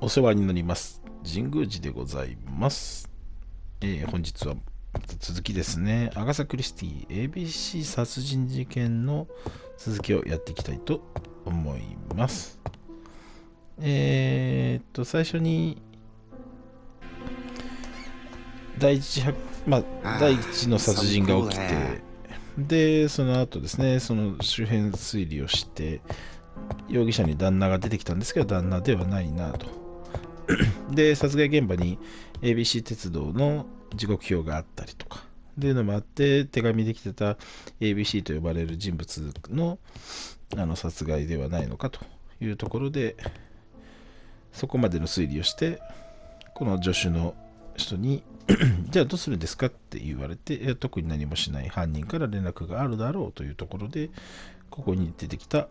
お世話になります。神宮寺でございます。本日はまた続きですね。アガサクリスティ Abc 殺人事件の続きをやっていきたいと思います。最初に第一の殺人が起きて、でその後ですね、その周辺推理をして容疑者に旦那が出てきたんですけど、旦那ではないなと。で殺害現場に ABC 鉄道の時刻表があったりとかっていうのもあって、手紙できてた ABC と呼ばれる人物の殺害ではないのかというところで、そこまでの推理をして、この助手の人にじゃあどうするんですかって言われて、特に何もしない犯人から連絡があるだろうというところで、ここに出てきた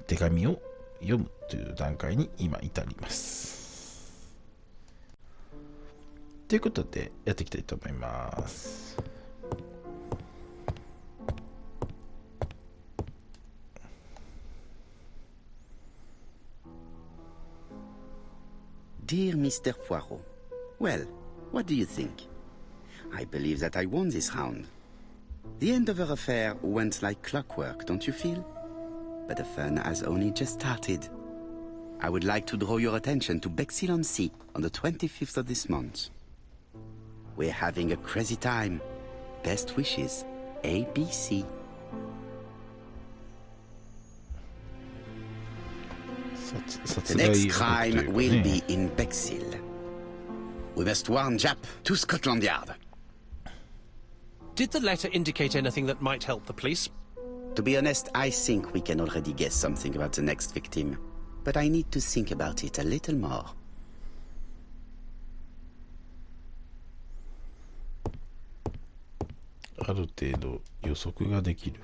手紙を読むという段階に今至ります。ということでやっていきたいと思います。Dear Mr. Poirot, well, what do you think? I believe that I won this round. The end of our affair went like clockwork, don't you feel? But the fun has only just started. I would like to draw your attention to Bexhill-on-Sea on the 25th of this month. We're having a crazy time. Best wishes, ABC. The next crime will be in Bexhill. We must warn Jap to Scotland Yard. Did the letter indicate anything that might help the police? To be honest, I think we can already guess something about the next victim. But I need to think about it a little more. ある程度予測ができる。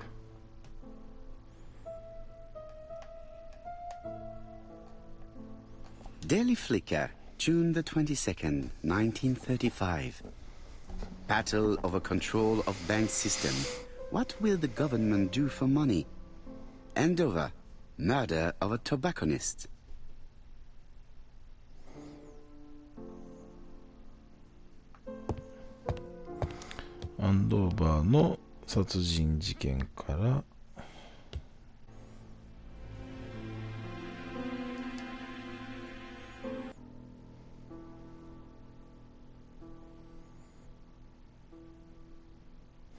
Daily Flicker, June the 22nd, 1935. Battle over control of bank system. What will the government do for money? Andover, murder of a tobacconist. アンドーバーの殺人事件から、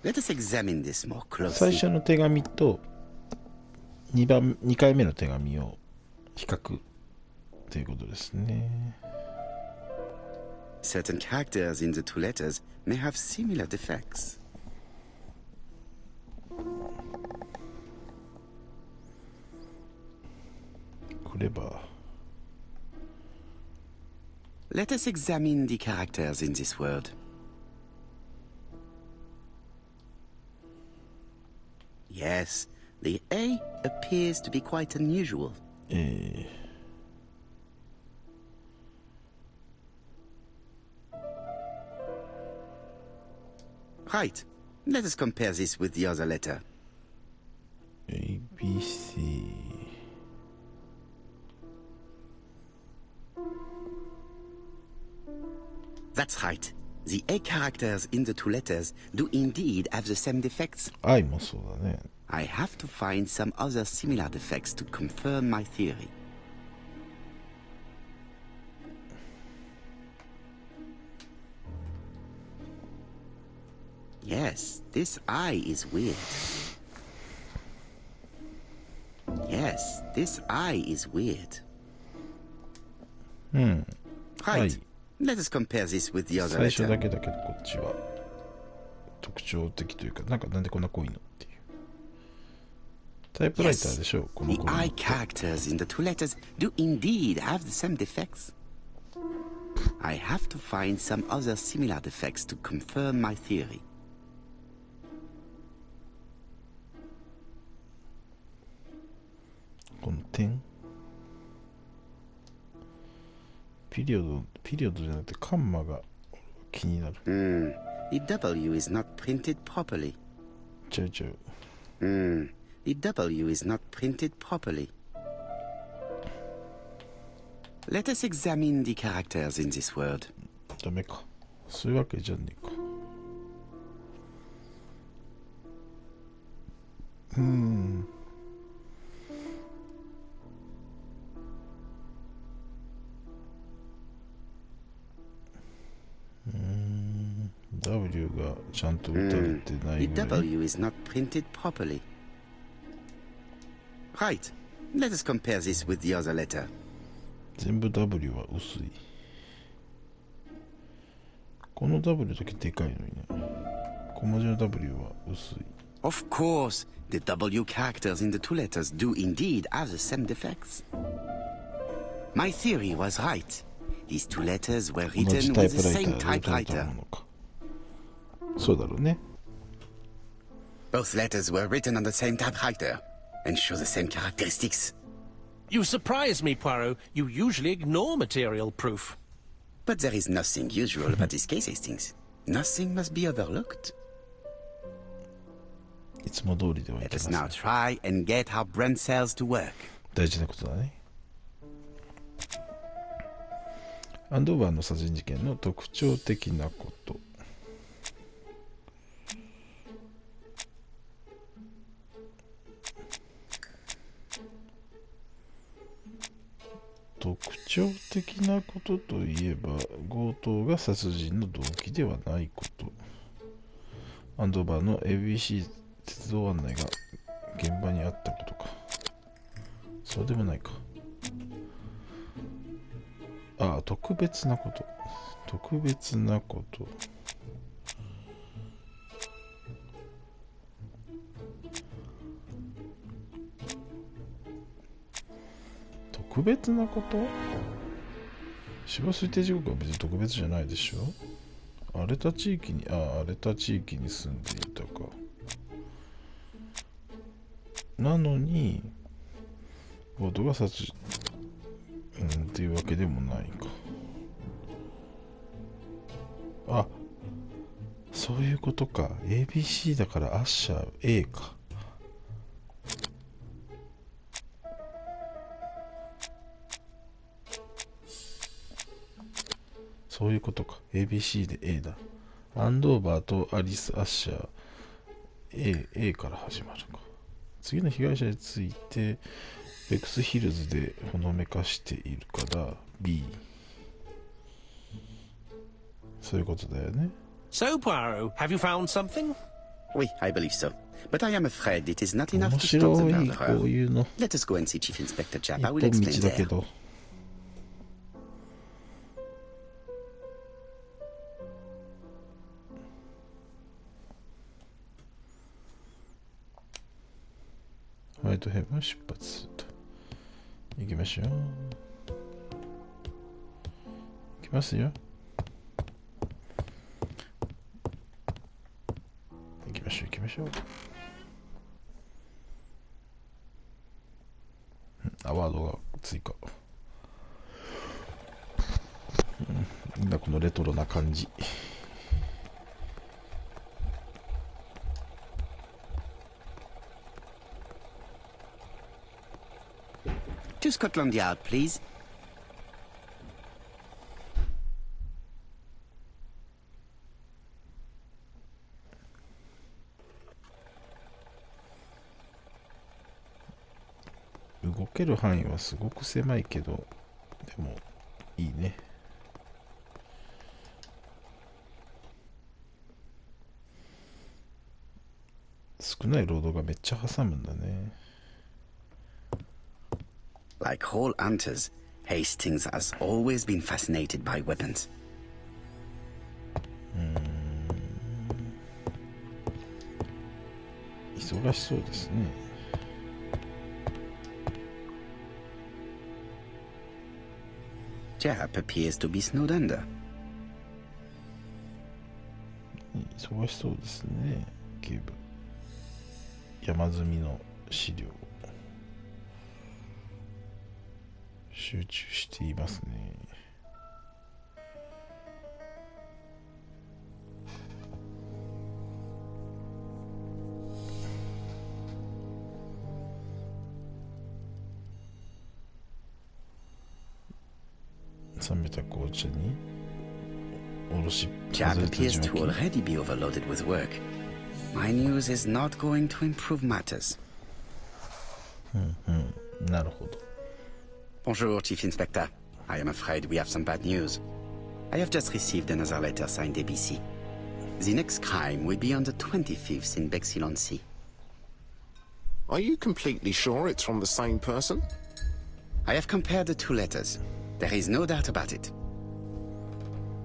Let us examine this more closely. 最初の手紙と2回目の手紙を比較ということですね。Certain characters in the two letters may have similar defects. これば Let us examine the characters in this word. Yes, the A appears to be quite unusual. Right. Let us compare this with the other letter. ABC. That's right. The A characters in the two letters do indeed have the same defects. I もそうだね。I have to find some other similar defects to confirm my theory. Yes, this I is weird. Yes, this I is weird. Right. Let us compare this with the other 最初 letter. だけだけどこっちは特徴的というか、なんでこんな濃いのっていう。タイプライターでしょう、この The 頃の。 I characters in the two letters do indeed have the same defects. I have to find some other similar defects to confirm my theory. この点ピリオドじゃなくてカンマが気になる。The W is not printed properly. ちゃうちゃう。The W is not printed properly. Let us examine the characters in this world. ダメか。そういうわけじゃねえか。W がちゃんと打たれてない The ぐらい。 W is not printed properly. Right. Let us compare this with the other letter. 全部 W は薄い。この W だけでかいのにね。小文字の W は薄い。Of course, the W characters in the two letters do indeed have the same defects. My theory was right. These two letters were 同じ written タイ with プ the ライタ same ーで打たれた typewriter. ものか。そうだろうね。Both letters were written on the same typewriter and show the same characteristics. You surprise me, Poirot. You usually ignore material proof. But there is nothing usual about this case, Hastings. Nothing must be overlooked. いつも通りではい Let け us ま now せん。 try and get our brain cells to work. 大事なことだね。アンドーバーの殺人事件の特徴的なこと。特徴的なことといえば、強盗が殺人の動機ではないこと。アンドーバーの ABC 鉄道案内が現場にあったことか。そうでもないか。ああ、特別なこと。特別なこと。特別なこと？死亡推定時刻は別に特別じゃないでしょ。荒れた地域に、荒れた地域に住んでいたか。なのに、強盗が殺人、っていうわけでもないか。あ、そういうことか。ABC だからアッシャー A か。そういうことか。ABC で A だ。アンドーバーとアリス・アッシャー A から始まるか。次の被害者について、ベックスヒルズでほのめかしているから B。そういうことだよね。So, Poirot, have you found something? Oui, I believe so. But I am afraid it is not enough 面 to stop the 白い、こ murderer. ういうの。 Let us go and see Chief Inspector 一 Chap. I 本 will 道 explain だけ there. ど。ホワイトヘブン出発すると。行きましょう。行きますよ。行きましょう、行きましょう。アワードが追加。みんなこのレトロな感じ。To Scotland Yard, please. 動ける範囲はすごく狭いけど、でもいいね。少ないロードがめっちゃ挟むんだね。Like all hunters, Hastings has always been fascinated by weapons. 忙しそうですね。Chap appears to be snowed under. 忙しそうですね、警部。山積みの資料。集中していますね。冷めた紅茶におろし Jab 数えた appears 蒸 to 気 already be overloaded with work. My news is not going to improve matters. なるほど。 Bonjour, Chief Inspector. I am afraid we have some bad news. I have just received another letter signed ABC. The next crime will be on the 25th in Bexhill-on-Sea. Are you completely sure it's from the same person? I have compared the two letters. There is no doubt about it.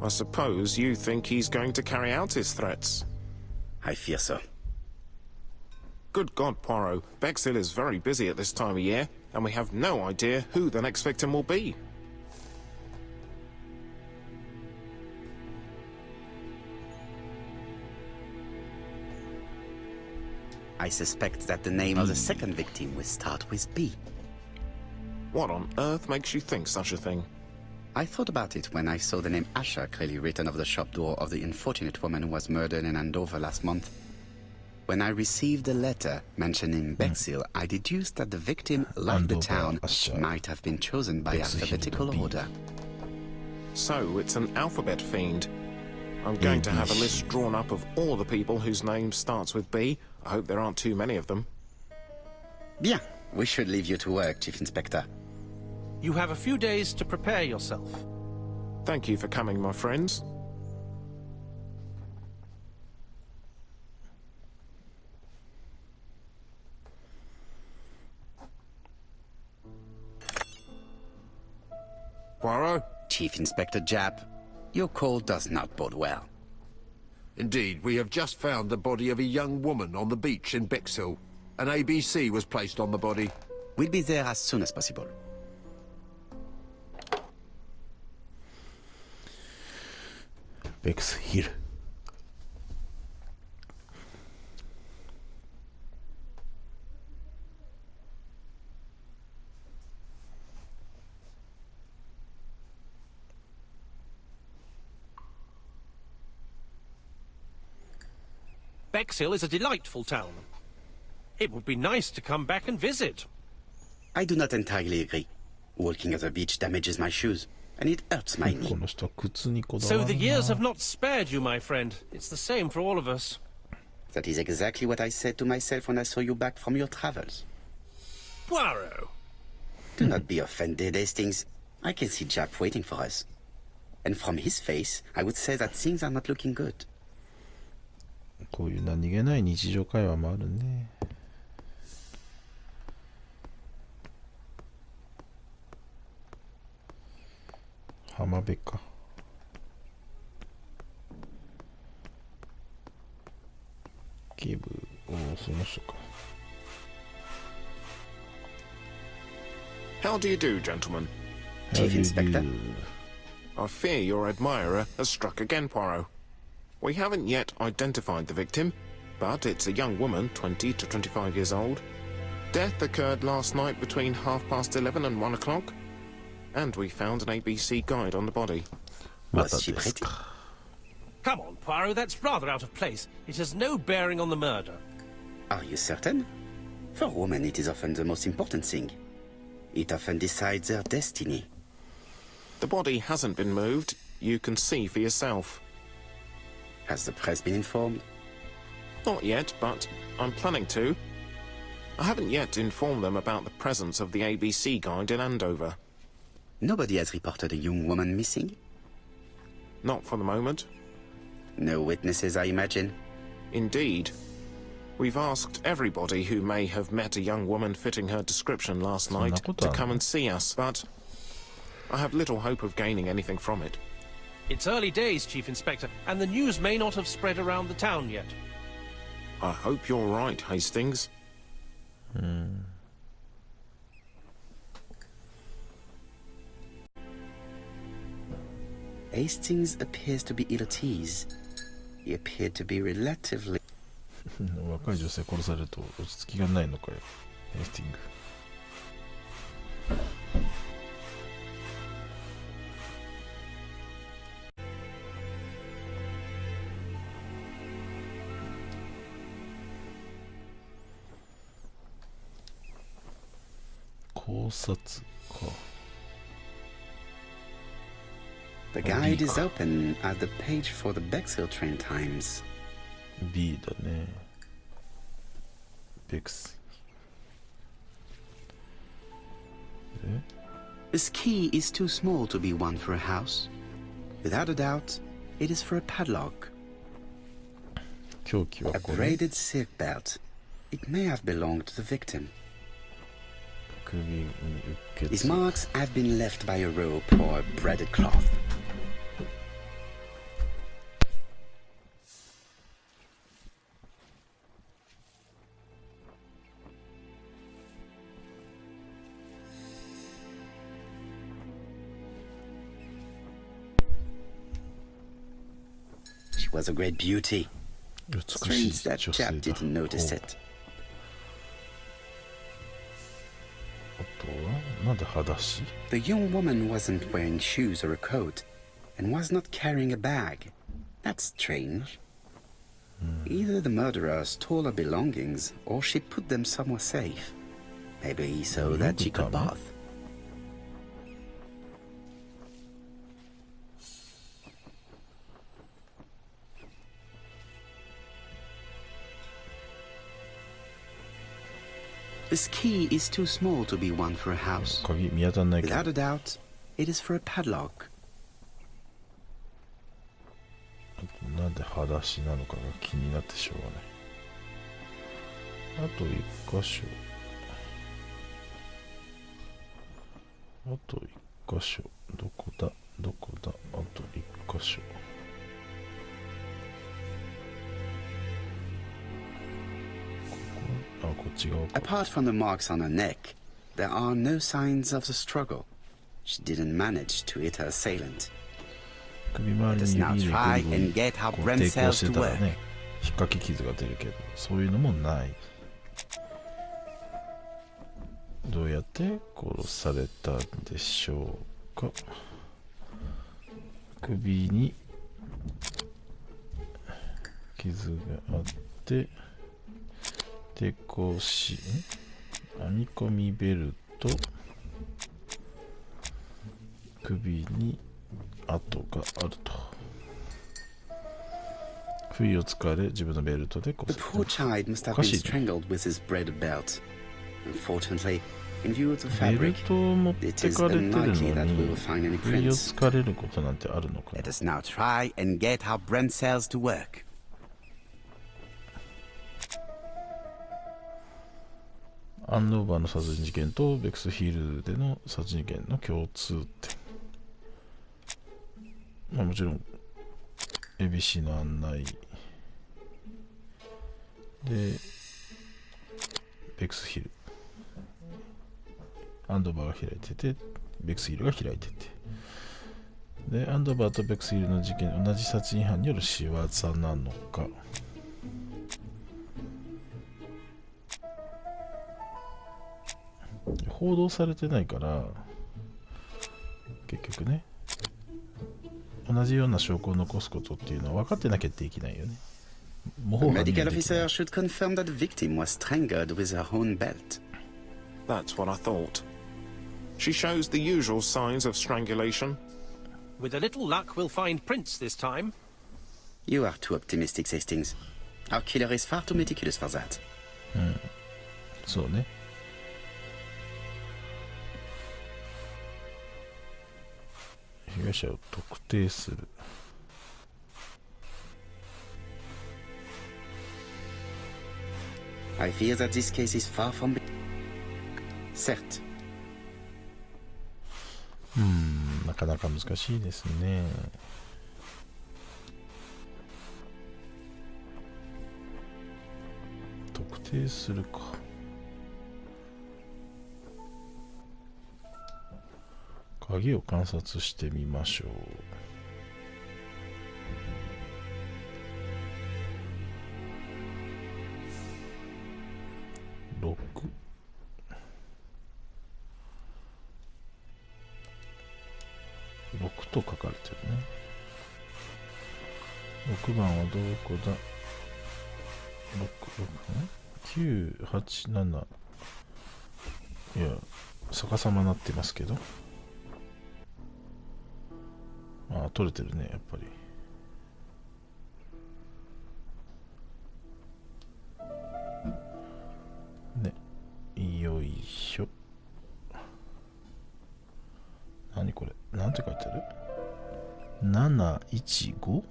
I suppose you think he's going to carry out his threats. I fear so. Good God, Poirot. Bexhill is very busy at this time of year, and we have no idea who the next victim will be. I suspect that the name of the second victim will start with B. What on earth makes you think such a thing? I thought about it when I saw the name Asher clearly written over the shop door of the unfortunate woman who was murdered in Andover last month. When I received a letter mentioning Bexhill, I deduced that the victim, like the Andover, town, Asher. might have been chosen by Bexhill alphabetical to be. order. So, it's an alphabet fiend. I'm going to have a list drawn up of all the people whose name starts with B. I hope there aren't too many of them. Bien, we should leave you to work, Chief Inspector. You have a few days to prepare yourself. Thank you for coming, my friends. Poirot? Chief Inspector Jab, your call does not bode well. Indeed, we have just found the body of a young woman on the beach in Bexhill. An ABC was placed on the body. We'll be there as soon as possible. Bexhill. Bexhill is a delightful town. It would be nice to come back and visit. I do not entirely agree. Walking at the beach damages my shoes, and it hurts my こ knee. の人は靴にこだわ So る the な。 years have not spared you, my friend. It's the same for all of us. That is exactly what I said to myself when I saw you back from your travels. Poirot. Do not be offended, Hastings. I can see Jap waiting for us. And from his face, I would say that things are not looking good. こういう何気ない日常会話もあるね。浜辺か。警部、その人か。How do you do, gentlemen? Chief Inspector. I fear your admirer has struck again, Poirot. We haven't yet identified the victim, but it's a young woman, 20 to 25 years old. Death occurred last night between 11:30 and 1 o'clock, and we found an ABC guide on the body. ま Was た she です pretty? か。 Come on, Poirot, that's rather out of place. It has no bearing on the murder. Are you certain? For women, it is often the most important thing. It often decides their destiny. The body hasn't been moved. You can see for yourself. Has the press been informed? Not yet, but I'm planning to. I haven't yet informed them about the presence of the ABC guide in Andover. Nobody has reported a young woman missing? Not for the moment. No witnesses, I imagine. Indeed. We've asked everybody who may have met a young woman fitting her description last night to come and see us, but I have little hope of gaining anything from it. It's early days, Chief Inspector, and the news may not have spread around the town yet. I hope you're right, Hastings. Hastings appears to be ill at ease. He appeared to be relatively... 若い女性殺されると落ち着きがないのかよ。ヘスティング。考察か。The guide is open at the page for the Bexhill train times. B だね。ベクス。This key is too small to be one for a house. Without a doubt, it is for a padlock. 凶器は A これ。 braided silk belt. It may have belonged to the victim. 首にうっ These 血。 marks have been left by a rope or a braided cloth. She was a great beauty. 美し Strange い that 女性 chap だ。 didn't notice it. あとはなんで裸足？ The young woman wasn't wearing shoes or a coat, and was not carrying a bag. That's strange. Either the murderer stole her belongings, or she put them somewhere safe. Maybe so that she could bath. This key is too small to be one for a house. 鍵見当たんないけど。 Without a doubt, it is for a padlock. なんで裸足なのかが気になってしょうがない。あと一箇所。あと一箇所。どこだどこだ。あと一箇所。ここ、あ、こっち側か。 Apart from the marks on her neck, there are no signs of the struggle. She didn't manage to hit her assailant. 首周り Let us に now 指で try グリグ and リ get how こう Brent 抵抗 cells し to てたら work. ね、引っかき傷が出るけど、そういうのもない。どうやって殺されたんでしょうか。首に傷があって、抵抗し、編み込みベルト、首に跡があると。不意をつかれ、自分のベルトで The こ poor child must have been おかしいね。 strangled with his braided belt. Unfortunately, in view of the ベル fabric, トを持ってかれてるの unlikely that we に will find any 不意を prints. つかれることなんてあるのかな。 Let us now try and get how Brent cells to work. アンドーバーの殺人事件とベクスヒールでの殺人事件の共通点。まあもちろん ABC の案内でベクスヒル、アンドーバーが開いててベクスヒルが開いてて、でアンドーバーとベクスヒルの事件、同じ殺人犯による仕業なのか。報道されてないから結局ね、同じような証拠を残すことっていうのは分かってなきゃできないよね。模 The 倣犯に medical はできない officer should confirm that the victim was strangled with her own belt. That's what I thought. She shows the usual signs of strangulation. With a little luck, we'll find prints this time. You are too optimistic, Hastings. Our killer is far too meticulous for that. そうね。被害者を特定する。I fear that this case is far from being certes. なかなか難しいですね。特定するか。鍵を観察してみましょう。6。6と書かれてるね。6番はどこだ。6、9、8、7。いや、逆さまなってますけど。ああ、取れてるね、やっぱり。ね。よいしょ。何これ、なんて書いてある？ 715？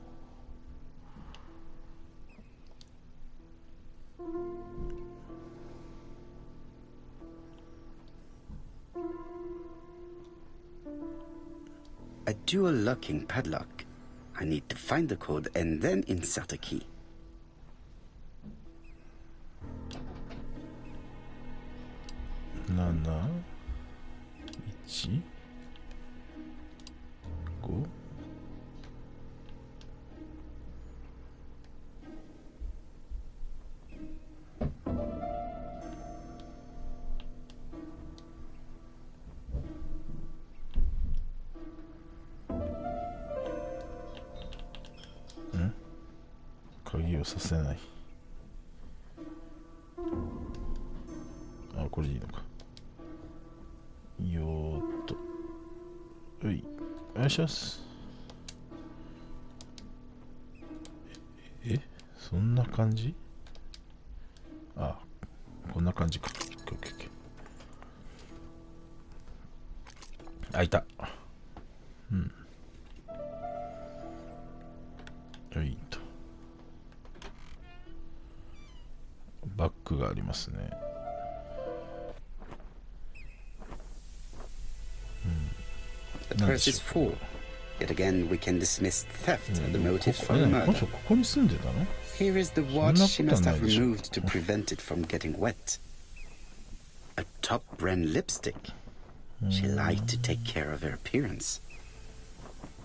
A dual locking padlock. I need to find the code and then insert a key. 715。鍵をさせない。あ、これでいいのか。よーっと。うい。お願いします。そんな感じ？あ、こんな感じか。オッケーオッケー。開いた。うん。はいと。バッグがありますね。The purse is full. Yet again, we can dismiss theft as the motive for the こ murder. の人ここに住んでたの？ Here is the watch she must have removed to prevent it from getting wet. A top brand lipstick. She liked to take care of her appearance.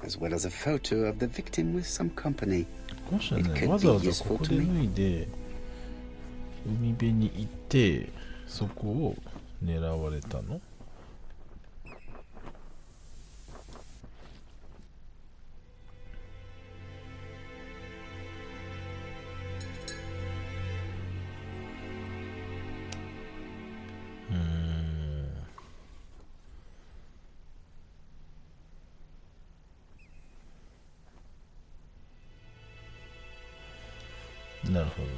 As well as a photo of the victim with some company. この人ね、わざわざここで脱いで海辺に行ってそこを狙われたの？なるほどね。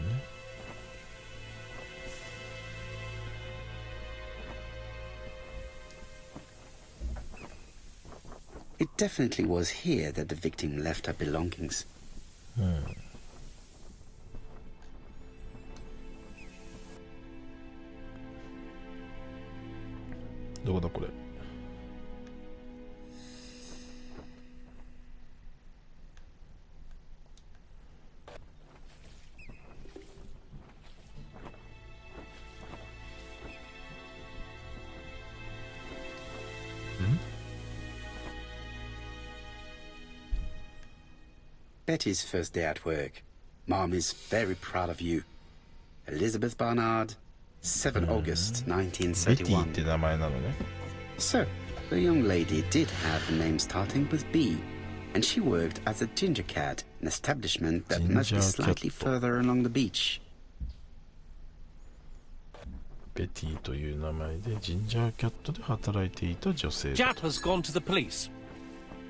It definitely was here that the victim left her belongings. どこだこれ？Betty's first day at work. Mom is very proud of you. Elizabeth Barnard, 7 August ベティっ 1931. て名前なのね。 So, the young lady did have a name starting with B, and she worked as a ginger cat, an establishment that must be Ginger slightly cat. further along the beach. ベティという名前でジンジャーキャットで働いていた女性だ Jat has gone to the police.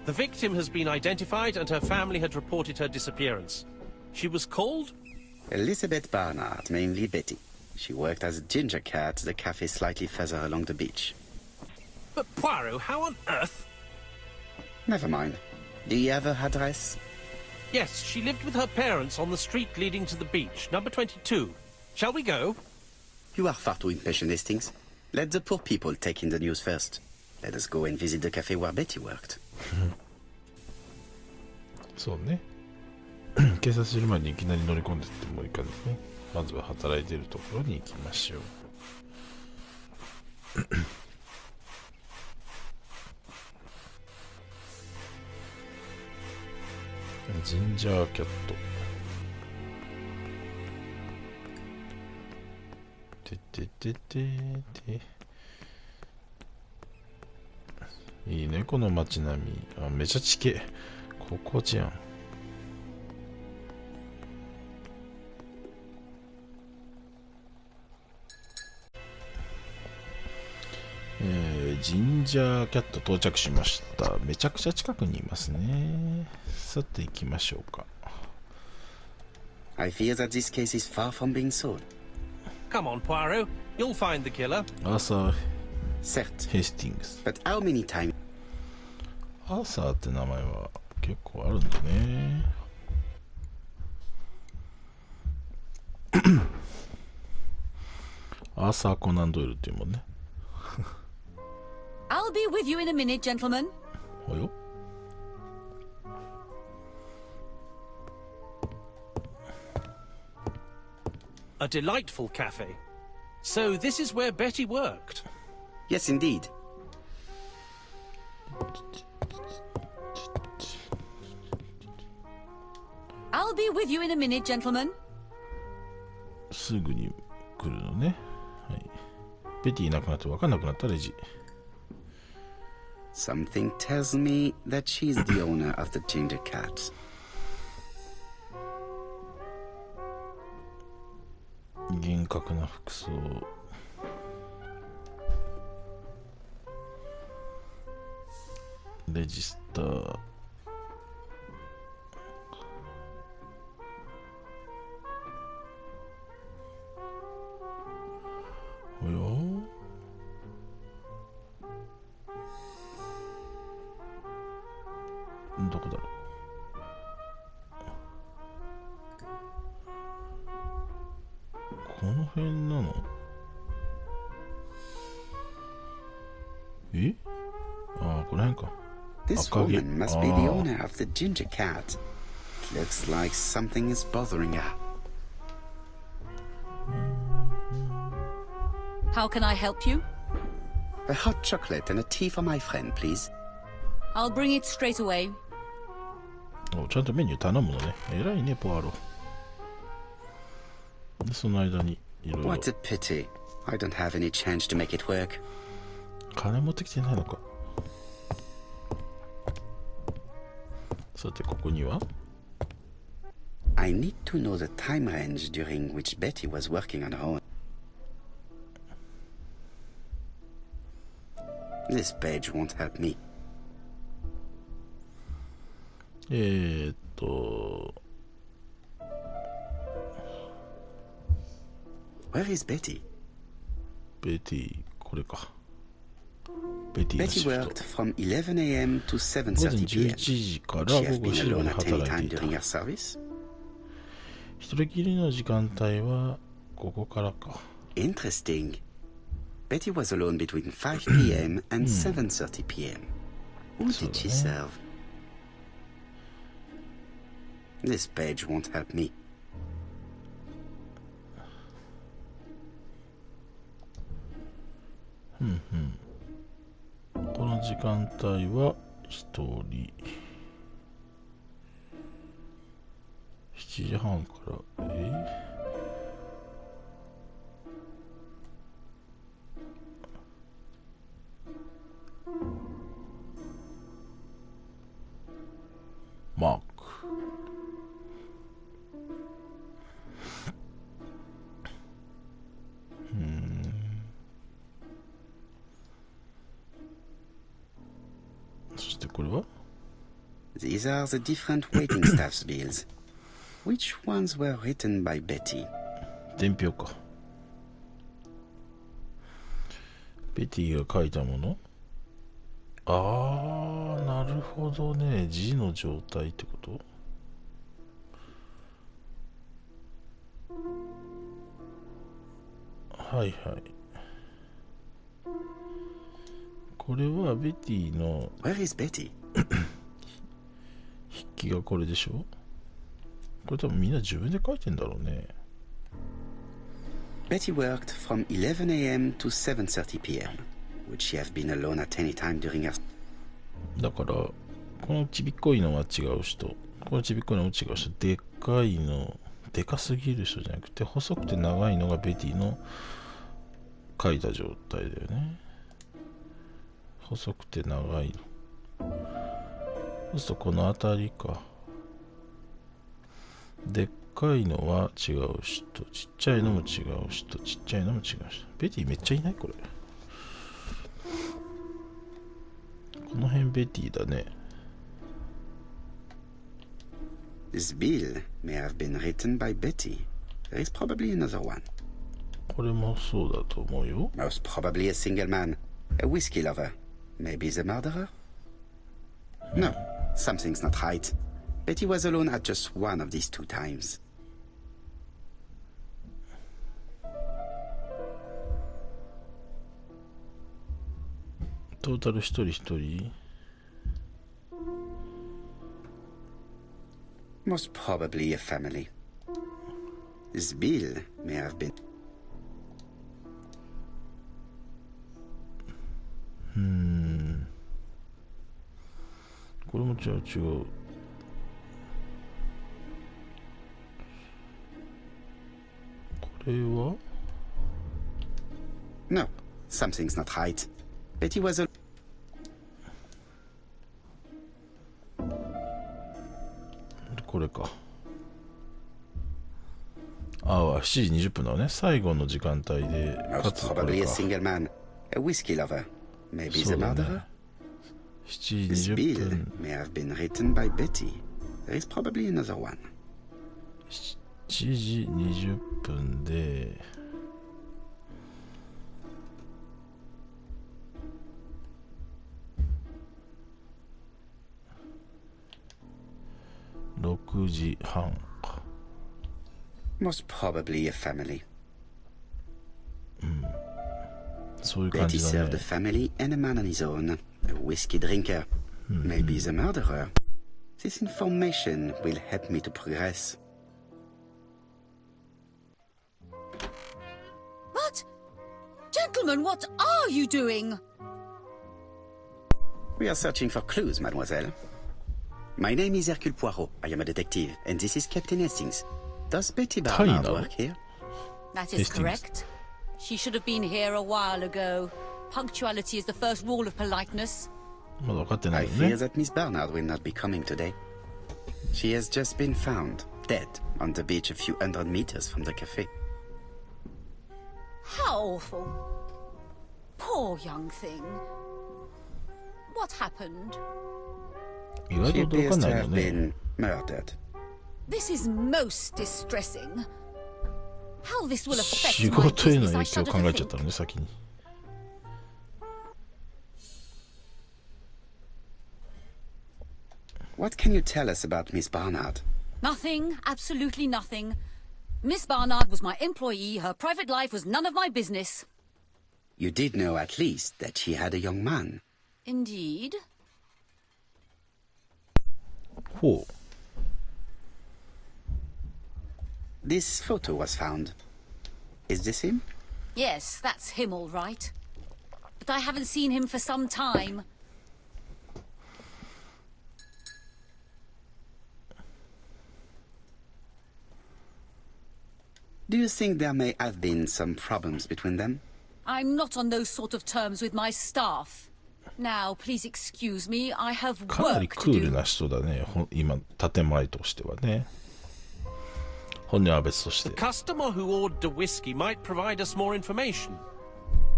The victim has been identified and her family had reported her disappearance. She was called? Elizabeth Barnard, mainly Betty. She worked as a ginger cat at the cafe slightly further along the beach. But Poirot, how on earth? Never mind. Do you have her address? Yes, she lived with her parents on the street leading to the beach, number 22. Shall we go? You are far too impatient, Hastings. Let the poor people take in the news first. Let us go and visit the cafe where Betty worked. そうね。警察する前にいきなり乗り込んでってもいかんね。まずは働いているところに行きましょう。ジンジャーキャット。ててててて。いいね、この街並み。あ、めちゃ地形。心地やん。ジンジャーキャット到着しました。めちゃくちゃ近くにいますね。さて行きましょうか。I fear that this case is far from being solved. Come on, Poirot. You'll find the killer. アーサー・ Certes. ヘスティングス。 But how many times? アーサーって名前は結構あるんだね。アーサー・コナン・ドイルっていうもんね。I'll be with you in a minute, gentlemen. およ。A delightful cafe. So this is where Betty worked. Yes, indeed. I'll be with you in a minute, gentlemen. すぐに来るのね。はい。ベティいなくなって分かんなくなったレジ。Something tells me that she's the owner of the ginger cat. 厳格な服装。レジスター。およ。どこだろう。この辺なの？え？ああ、この辺か。 This woman must be the owner of the ginger cat. It looks like something is bothering her. How can I help you? A hot chocolate and a tea for my friend, please. I'll bring it straight away. お、ちゃんとメニュー頼むのね。偉いね、ポアロ。でその間にいろいろ。What a pity. I don't have any chance to make it work. 金持ってきてないのか。さて、ここには I need to know the time range during which Betty was working on her own. This page won't help me. Where is Betty? ベティ、これか。ベティの Betty シフト。 worked from 11 a.m. to 午前 7:30 p.m. 11時から Would she 午 have 後 been 4時ま alone で at any 働 time いてい during た。 her service? 一人きりの時間帯はここからか。Interesting. Betty was alone between 5 p.m. and 7:30 p.m. Who did she serve? This page won't help me. この時間帯は一人。7時半から、マーク。そしてこれは These are the different waiting staff's bills. Which ones were written by Betty? 伝票か。ベティが書いたもの。あー、なるほどね。字の状態ってこと。はいはい。これはベティの Where is Betty? 筆記がこれでしょ。これ多分みんな自分で書いてんだろうね。Betty worked from 11 a.m. to 7:30 p.m. Would she have been alone at any time during her... だからこのちびっこいのは違う人、このちびっこいのも違う人、でっかいの、でかすぎる人じゃなくて細くて長いのがベティの書いた状態だよね。細くて長いの。そうするとこの辺りか。でっかいのは違う人、ちっちゃいのも違う人、ちっちゃいのも違う人。ベティめっちゃいないこれ。この辺ベティだね。This bill may have been written by Betty. There is probably another one. これもそうだと思うよ。Most probably a single man. A whiskey lover. Maybe the murderer? No, something's not right. Betty was alone at just one of these 2 times. トータル一人一人。Most probably a family. This bill may have been... これも違う。これは No, something's not right. Betty was a... これか。ああ、7時20分だね。最後の時間帯で、か Most つこ probably れ a か。single man. A whiskey lover. Maybe the そうだ murderer? ね。7 This 時20 bill 分。 may have been written by Betty. There is probably another one. 7時20分で、6時半か。Most probably a family. そういう感 Betty じだ served a ね。 family and a man on his own. A whiskey drinker. Maybe the murderer. This information will help me to progress. What? Gentlemen, what are you doing? We are searching for clues, mademoiselle. My name is Hercule Poirot. I am a detective, and this is Captain Hastings. Does Betty Barnard Tiny. work here? That is Hastings. correct. She should have been here a while ago. Punctuality is the first rule of politeness. まだ分かってな I いよ fear ね。 that Miss Barnard will not be coming today. She has just been found, dead, on the beach a few hundred meters from the cafe. How awful. Poor young thing. What happened? 意外 She と驚か appears な to いよ have ね。 been murdered. This is most distressing. How this will 仕 affect my 事への business, I 影響 shudder 考 to えちゃっ think. たのね、先に。What can you tell us about Miss Barnard? Nothing, absolutely nothing. Miss Barnard was my employee. Her private life was none of my business. You did know at least that she had a young man. Indeed. ほう。 This photo was found. Is this him? Yes, that's him all right. But I haven't seen him for some time. Do you think there may have been some problems between them? I'm not on those sort of terms with my staff. Now, please excuse me. I have かなり work ク to ール do. な人だね。今、建前としてはね。本音は別として The。customer who ordered the whiskey might provide us more information.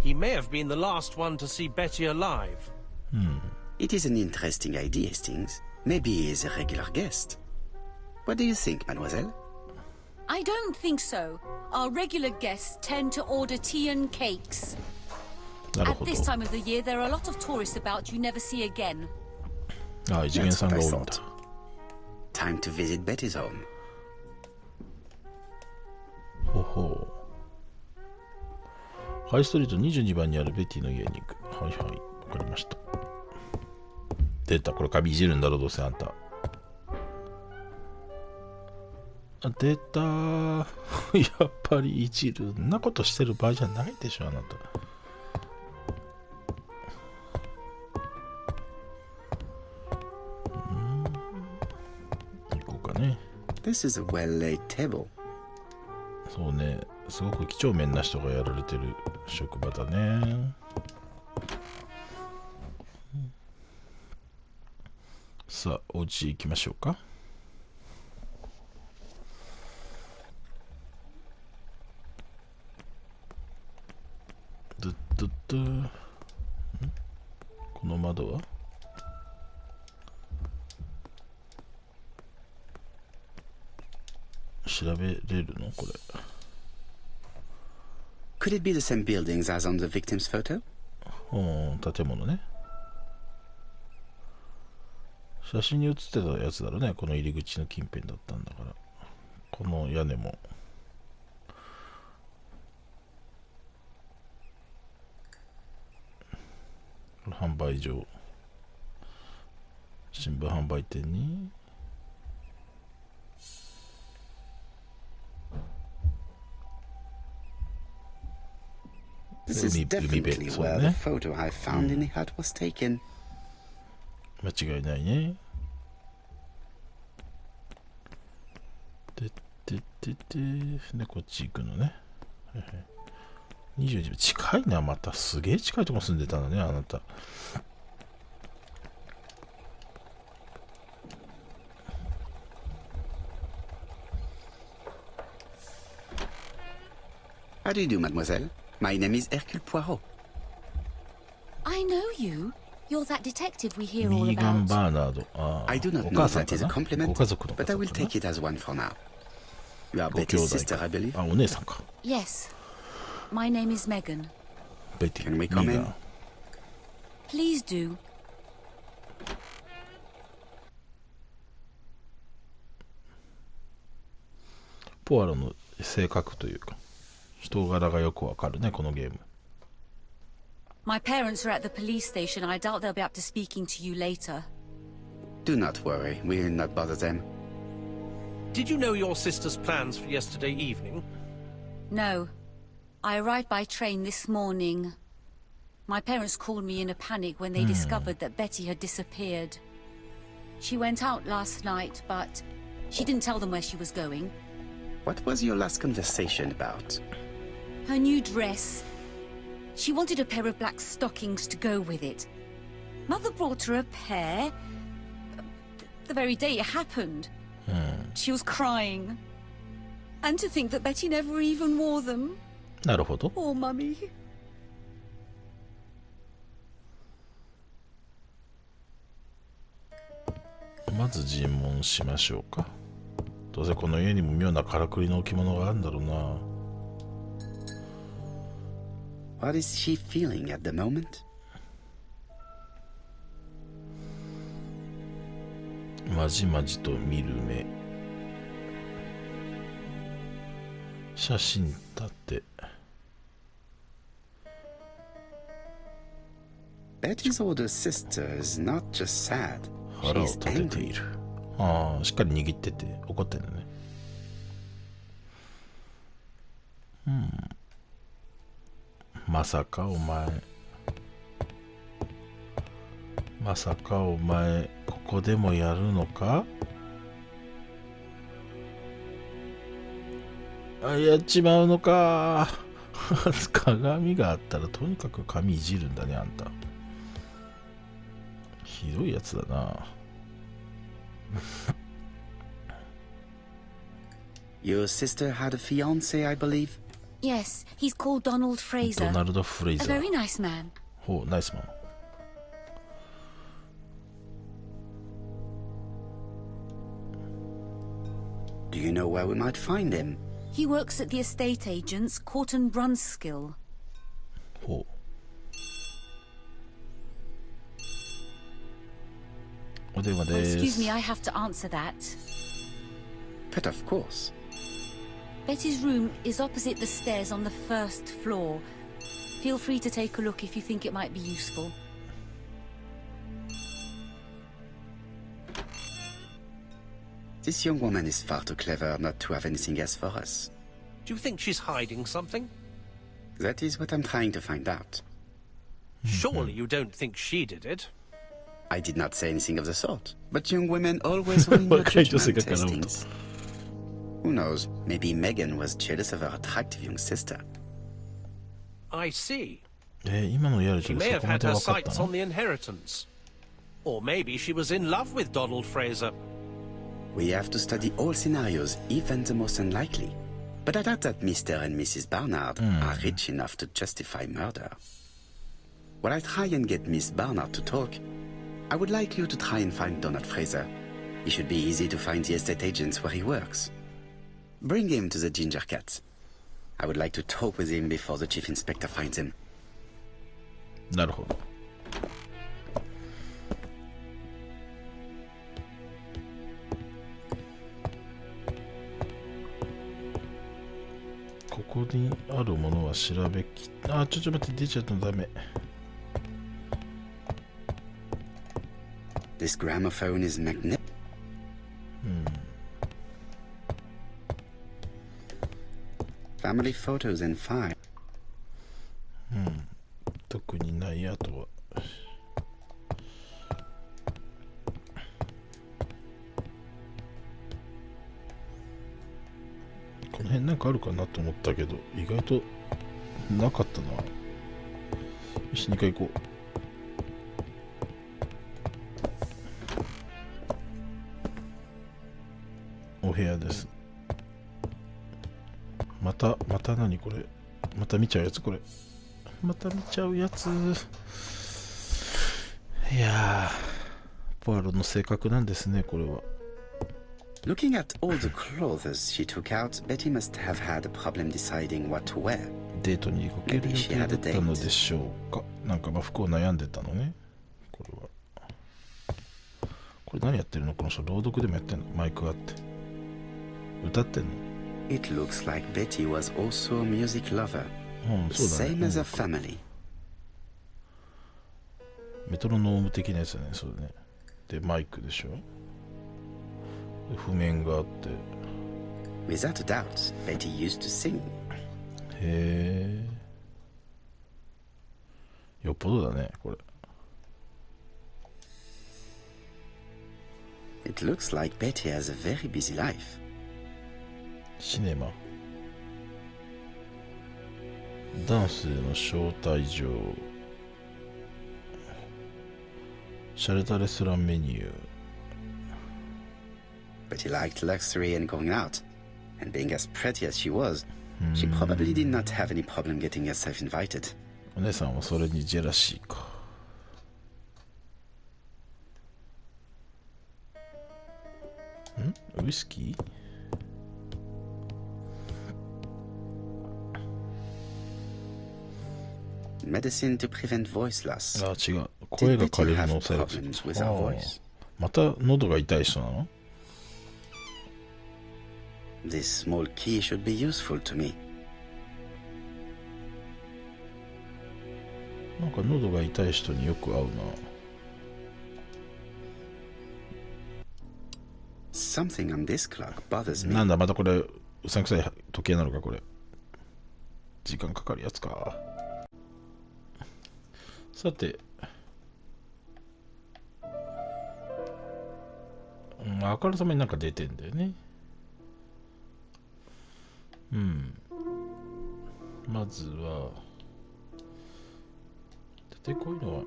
He may have been the last one to see Betty alive. It is an interesting idea, Hastings. Maybe he is a regular guest. What do you think, mademoiselle? I don't think so. Our regular guests tend to order tea and cakes. なる At ほど。 this time of the year, there are a lot of tourists about you never see again. ああ、異次元 That's さん what が I 多いんだ thought.。Time to visit Betty's home. ほほう。ハイストリート22番にあるベティの家に行く。はいはい。わかりました。出た。これ髪いじるんだろ、どうせあんた。あ、出たー。やっぱりいじる。んなことしてる場合じゃないでしょ、あなた。行こうかね。 This is a well-laid table. そうね、すごく几帳面な人がやられてる職場だね。さあ、お家行きましょうか。ドゥッドゥッドゥ。この窓は調べれるのこれ。Could it be the same buildings as on the victim's photo? 建物ね。写真に写ってたやつだろうね。この入り口の近辺だったんだから。この屋根も。この販売所。新聞販売店に。This is definitely where the photo I found in the hut was taken. 間違いないね。で、こっち行くのね。21近いな、また。すげえ近いとこ住んでたのね、あなた。How do you do, mademoiselle? My name is Hercule Poirot. I know you. You're that detective we hear all ミーガン・ about. バーナード。I do お not 母 know さん that か is a な。 compliment, ご家族の but 方 I か will な。 take it as one for now. You are ご兄 Betty's 弟 sister, か I believe. あ、お姉さんか。Yes. My name is Megan. ベティ。 Can we ミ come ーガ in? ン。 Please do. ポアロの性格というか、人柄がよくわかるね、このゲーム。My parents are at the police station. I doubt they'll be up to speaking to you later. Do not worry, we will not bother them. Did you know your sister's plans for yesterday evening? No. I arrived by train this morning. My parents called me in a panic when they discovered that Betty had disappeared. She went out last night, but she didn't tell them where she was going. What was your last conversation about? Her new dress. She wanted a pair of black stockings to go with it. Mother brought her a pair. The very day it happened. She was crying. And to think that Betty never even wore them. なるほど。 Poor Mummy. まず尋問しましょうか。どうせこの家にも妙なからくりの置物があるんだろうな。What is she feeling at the moment? まじまじと見る目。写真立て。Betty's older sister is not just sad. 腹を She's 立ててい angry. る。ああ、しっかり握ってて怒ってんだね。まさかお前。まさかお前、ここでもやるのか？あ、やっちまうのか。鏡があったらとにかく髪いじるんだね、あんた。ひどいやつだな。Your sister had a fiancé, I believe. Yes, he's called Donald ド Fraser. ナルド・フレイ A ザー。 very nice man. ほう、ナイスマン。Do you know where we might find him? He works at the estate agent's Corton Brunskill. ほう。お電話 Oh, で excuse す。 me, I have to answer that. But of course. Betty's room is opposite the stairs on the first floor. Feel free to take a look if you think it might be useful. This young woman is far too clever not to have anything else for us. Do you think she's hiding something? That is what I'm trying to find out. Surely you don't think she did it? I did not say anything of the sort, but young women always win your 若い女性 judgment が絡むと。 testings. Who knows, maybe Megan was jealous of her attractive young sister. I see. 今のやると She そ may have こま had で her 分かった sights の on the inheritance. Or maybe she was in love with Donald Fraser. We have to study all scenarios, even the most unlikely. But I doubt that Mr. and Mrs. Barnard are rich enough to justify murder. While I try and get Miss Barnard to talk, I would like you to try and find Donald Fraser. It should be easy to find the estate agents where he works. Bring him to the Ginger Cat. I would like to talk with him before the Chief Inspector finds him. なるほど。ここにあるものは調べきあ、ちょっと待って、出ちゃったのダメ。This gramophone is magnetic. Family photos and file. 特にない。あとはこの辺なんかあるかなと思ったけど意外となかったな。よし、2回行こう。お部屋です。また何これ、また見ちゃうやつ、これまた見ちゃうやつ。いやー、ポアロの性格なんですね、これは。Looking at all the clothes she took out, Betty must have had a problem deciding what to wear. デートに出かける予定だったのでしょうか。なんか服を悩んでたのね。これ何やってるのこの人。朗読でもやってんの。マイクがあって歌ってんの。It looks like Betty was also a music lover. そうだね。 Same as her family. メトロノーム的なやつだね。そうだね。でマイクでしょ。で譜面があって。Without a doubt, Betty used to sing. へえ。よっぽどだね、これ。It looks like Betty has a very busy life. シネマ。ダンスへの招待状。洒落たレストランメニュー。Betty liked luxury and going out. And being as pretty as she was, she probably did not have any problem getting herself invited. お姉さんはそれにジェラシーか。ウイスキー？Medicine to prevent voice loss. あ、違う。声が枯れるのを抑える。また喉が痛い人なの？ This small key should be useful to me. なんか喉が痛い人によく合うな。Something on this clock bothers me. なんだ、またこれうさんくさい時計なのか、これ。時間かかるやつか。さて、あからさまになんか出てんだよね。まずはでこういうのは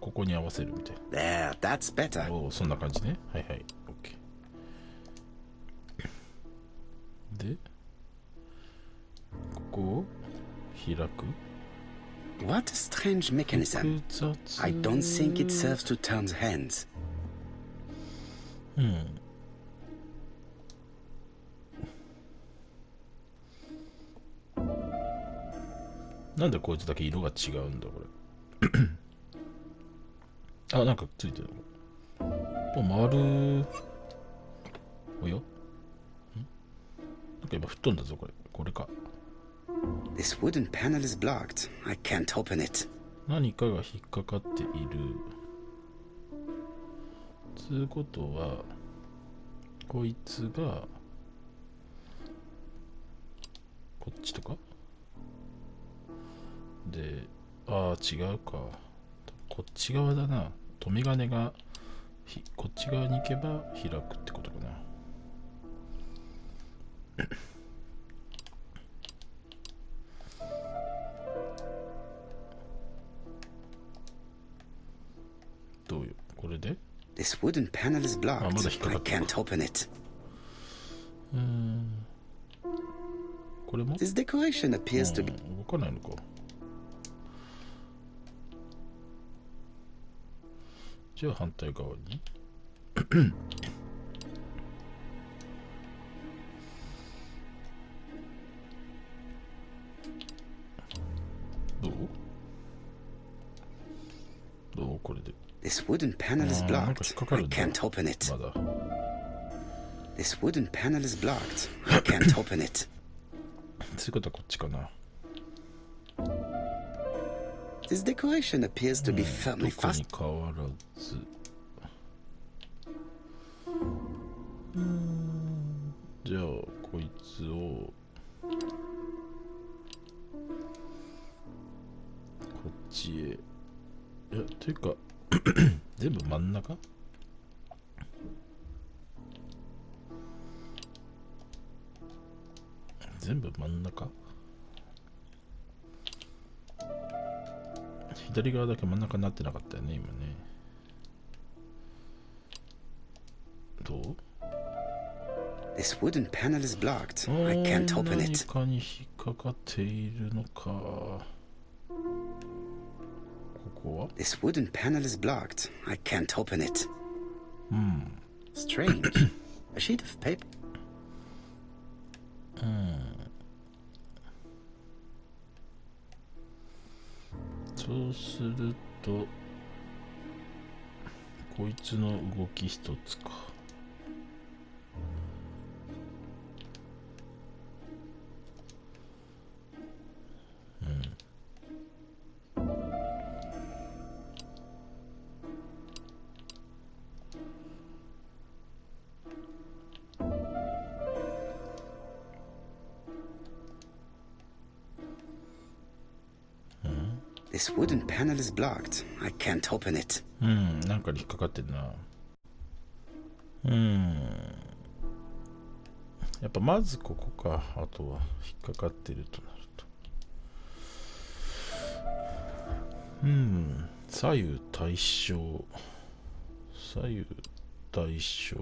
ここに合わせるみたいな。There, that's better. おお、そんな感じね。はいはい、OK。でここを開く。What a strange mechanism. I don't think it serves to turn the hands. なんでこいつだけ色が違うんだこれ。あ、なんかついてる。丸。およ。なんか今吹っ飛んだぞこれ。これか。This wooden panel is blocked. I can't open it. 何かが引っかかっている。つうことは、こいつがこっちとかで、ああ違うか。こっち側だな。留め金がこっち側に行けば開くってことかな。どうよ、これで This wooden panel is blocked. まだ引っかか I ってる。 can't open it. これも This decoration appears to be 動かないのか。じゃあ反対側に。This wooden panel is なんか blocked. 引っかか I るんだ can't open it. まだ This wooden panel is blocked. I can't open it. そういうことはこっちかな。 This decoration appears to be ど firmly こ fastened. に変わらず。じゃあこいつをこっちへ。いやというか全部真ん中。全部真ん中。左側だけ真ん中になってなかったよね今ね。どう？ This wooden panel is blocked. I can't open 何 it. かに引っかかっているのか。ここは？ This wooden panel is blocked. I can't open it. Strange. A sheet of paper. そうするとこいつの動き一つか。This wooden panel is blocked. I can't open it. なんかに引っかかってんな。やっぱまずここか。あとは引っかかってるとなると。左右対称。左右対称。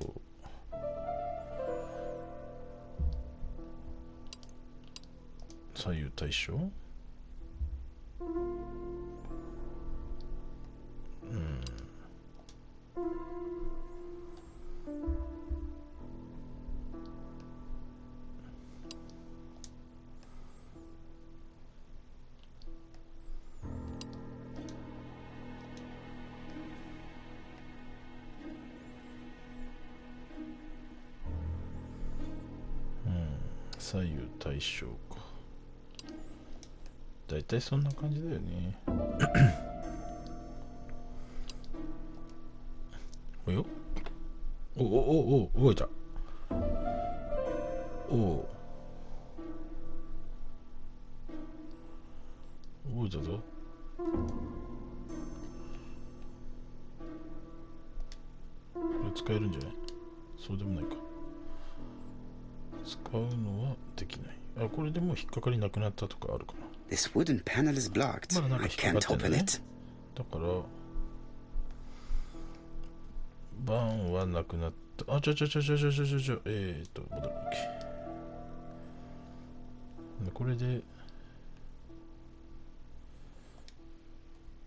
左右対称。左右対称か。だいたいそんな感じだよね。およお動いた。動いたぞ。これ使えるんじゃない？そうでもないか。使うのはできない。あ、これでもう引っかかりなくなったとかあるかな。This wooden panel is blocked. まだなんか I 引っ can't かかってん open だね。 it. だからバンはなくなった。あ、戻るっけ。これで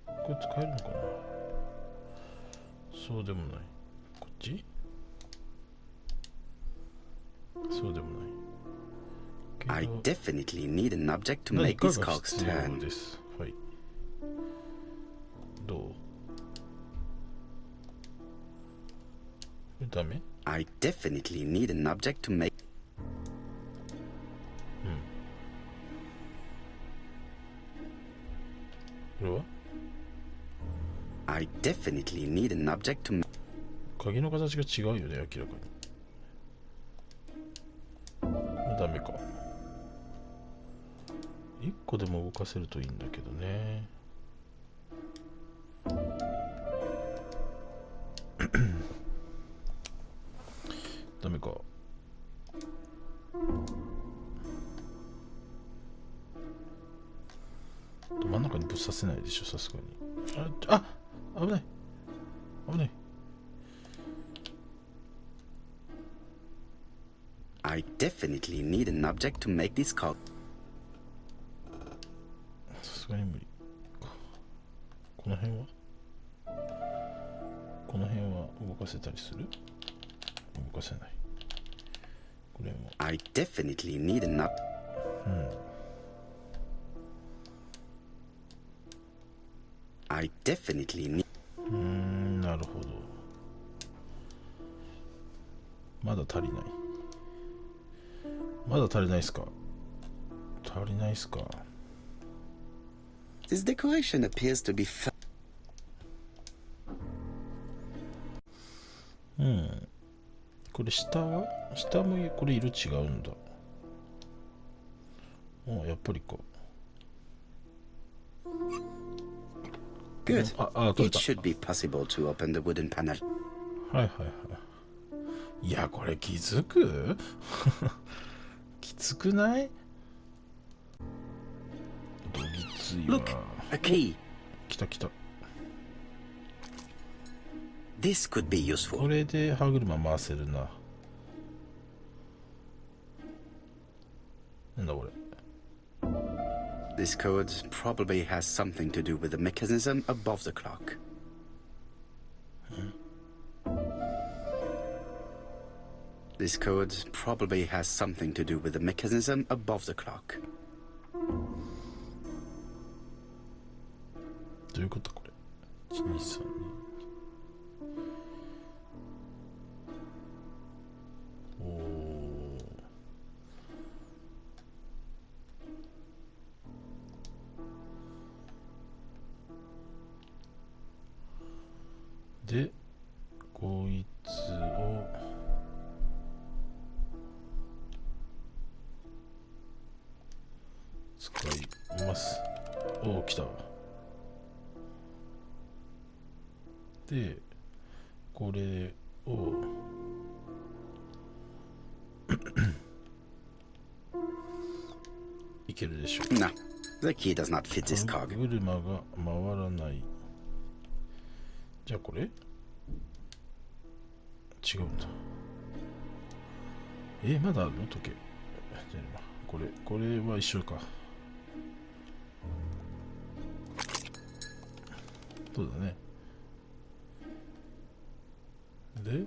これ使えるのかな。そうでもない。こっちそうでもない。 I definitely need an object to 何 make か these が cogs 必要 turn. です。はい。どう？これダメ？ I definitely need an object to make. これは？ I definitely need an object to make. 鍵の形が違うよね、明らかに。ダメか。1個でも動かせるといいんだけどね。ダメか。真ん中にぶっ刺せないでしょ、さすがに。あ、危ない。危ない。I definitely need an object to make these cogs. さすがに無理。この辺は動かせたりする？動かせない。これも。I definitely need an object. I definitely need. なるほど。まだ足りない。まだ足りないっすか。足りないっすか。This decoration appears to beこれ下は下もこれ色違うんだ。やっぱりか。good. 取れ It た。 should be possible to open the wooden panel. はいはいはい。いや、これ気づくきつくない？どぎついわ。 Look, a key. 来た来た。 This could be こ useful. れで歯車回せるな。なんだこれ。 This code probably has something to do with the mechanism above the clock. This code probably has something to do with the mechanism above the clock. どういうことこれ。123で、こいつを使います。おお、来たわ。で、これをいけるでしょう。 No, the key does not fit this 歯 cog. 車が回らない。じゃあこれ違うんだ。まだあるの時計。じゃあこれは一緒か。そうだね。で、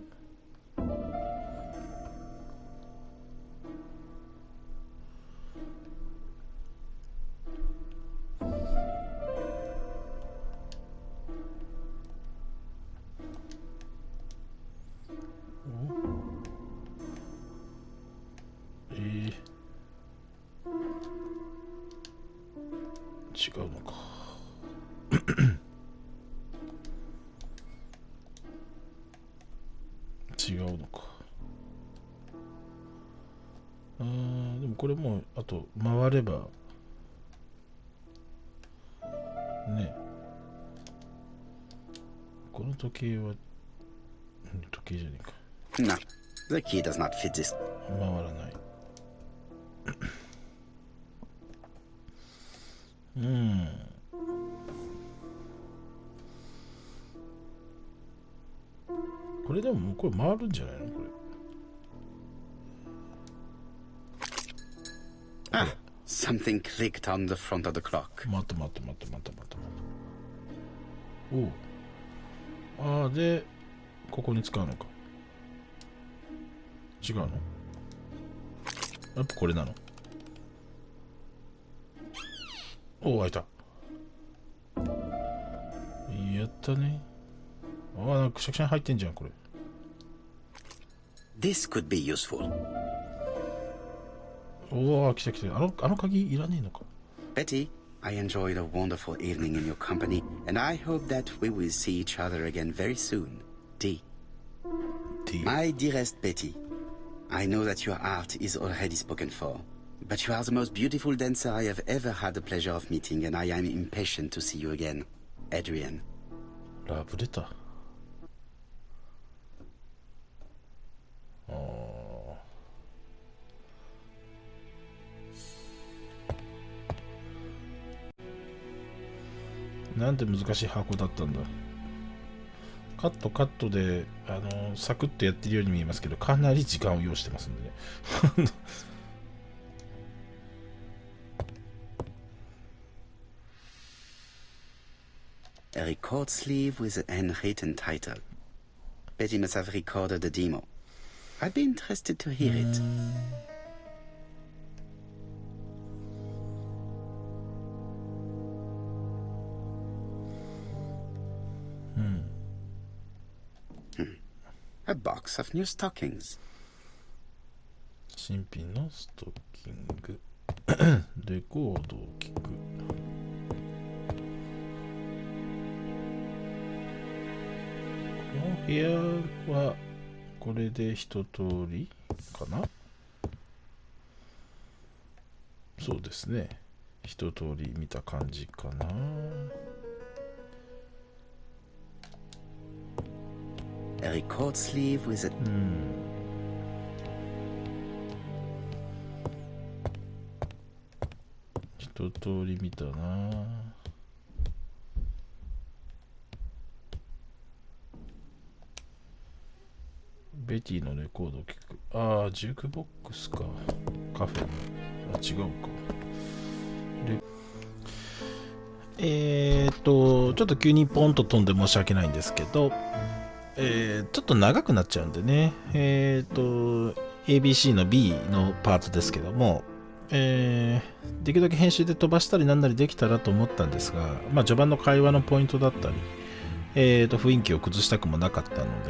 違うのか。違うのか。でもこれもうあと回ればね。この時計は時計じゃねえか。 No, the key does not fit this. 回らない。これでもこれ回るんじゃないのこれ。 Ah, something clicked on the front of the clock. また。おう。で、ここに使うのか。違うの？やっぱこれなの？おお、開いた。やったね。なんかくしゃくしゃに入ってんじゃん、これ。 This could be useful. おお、来た。あの鍵いらねえのか。 Betty, I enjoyed a wonderful evening in your company, and I hope that we will see each other again very soon. D. My dearest Betty, I know that your art is already spoken for, but you are the most beautiful dancer I have ever had the pleasure of meeting, and I am impatient to see you again. Adrian. ラブレター。なんて難しい箱だったんだ。カットでサクッとやってるように見えますけど、かなり時間を要してますんでね。A record sleeve with an handwritten title. Betty must have recorded the demo. I'd be interested to hear it. A box of new stockings. 新品のストッキング。レコードを聞く。この部屋はこれで一通りかな。そうですね。一通り見た感じかな。A record sleeve with a... 一通り見たな。ベティのレコードを聞く。ああ、ジュークボックスか。カフェの。あ、違うか。ちょっと急にポンと飛んで申し訳ないんですけど、ちょっと長くなっちゃうんでね。ABC の B のパートですけども、できるだけ編集で飛ばしたりなんなりできたらと思ったんですが、まあ、序盤の会話のポイントだったり、雰囲気を崩したくもなかったの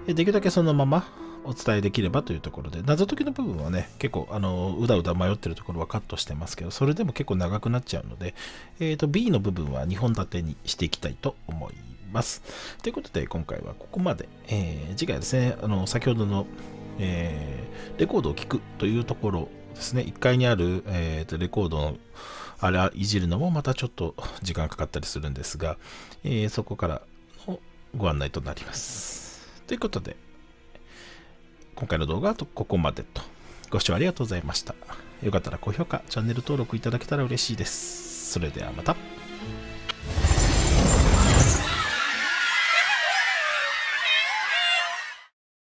で、できるだけそのままお伝えできればというところで、謎解きの部分はね、結構うだうだ迷ってるところはカットしてますけど、それでも結構長くなっちゃうので、B の部分は2本立てにしていきたいと思います。ということで、今回はここまで。次回はですね、先ほどの、レコードを聞くというところですね、1階にある、レコードのあれいじるのもまたちょっと時間かかったりするんですが、そこからのご案内となります。ということで、今回の動画はここまでと。ご視聴ありがとうございました。よかったら高評価、チャンネル登録いただけたら嬉しいです。それではまた。